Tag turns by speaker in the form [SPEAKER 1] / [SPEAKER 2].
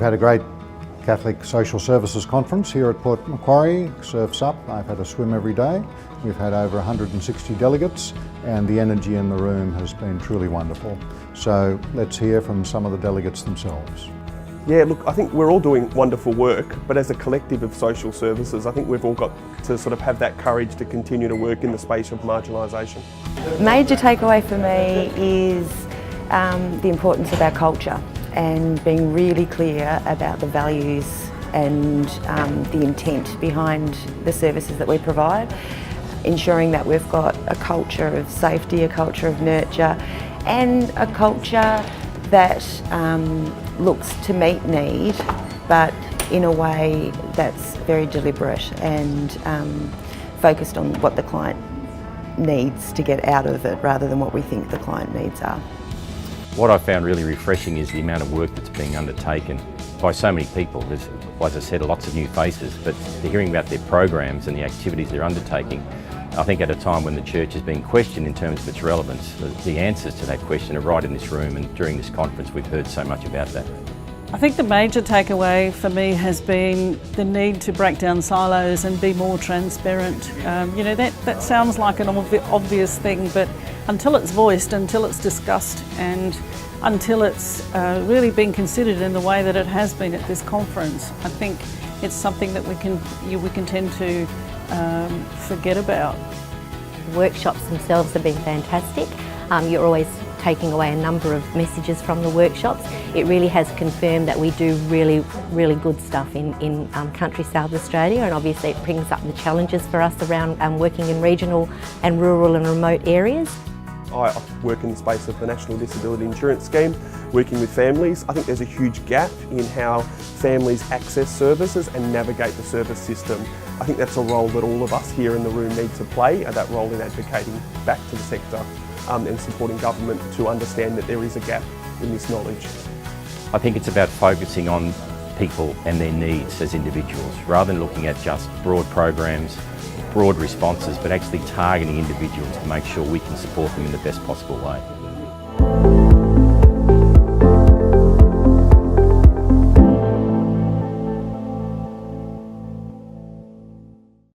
[SPEAKER 1] had a great Catholic Social Services Conference here at Port Macquarie. Surf's up. I've had a swim every day. We've had over 160 delegates and the energy in the room has been truly wonderful. So let's hear from some of the delegates themselves.
[SPEAKER 2] Yeah, look, I think we're all doing wonderful work, but as a collective of social services, I think we've all got to sort of have that courage to continue to work in the space of marginalisation.
[SPEAKER 3] Major takeaway for me is the importance of our culture and being really clear about the values and the intent behind the services that we provide. Ensuring that we've got a culture of safety, a culture of nurture, and a culture that looks to meet need, but in a way that's very deliberate and focused on what the client needs to get out of it rather than what we think the client needs are.
[SPEAKER 4] What I found really refreshing is the amount of work that's being undertaken by so many people. There's, as I said, lots of new faces, but hearing about their programs and the activities they're undertaking, I think at a time when the church is being questioned in terms of its relevance, the answers to that question are right in this room, and during this conference we've heard so much about that.
[SPEAKER 5] I think the major takeaway for me has been the need to break down silos and be more transparent. You know, that sounds like an obvious thing, but until it's voiced, until it's discussed, and until it's really been considered in the way that it has been at this conference, I think it's something that we can tend to forget about.
[SPEAKER 6] The workshops themselves have been fantastic. You're always taking away a number of messages from the workshops. It really has confirmed that we do really good stuff in country South Australia, and obviously it brings up the challenges for us around working in regional and rural and remote areas.
[SPEAKER 2] I work in the space of the National Disability Insurance Scheme, working with families. I think there's a huge gap in how families access services and navigate the service system. I think that's a role that all of us here in the room need to play, that role in advocating back to the sector and supporting government to understand that there is a gap in this knowledge.
[SPEAKER 4] I think it's about focusing on people and their needs as individuals, rather than looking at just broad programs, broad responses, but actually targeting individuals to make sure we can support them in the best possible way.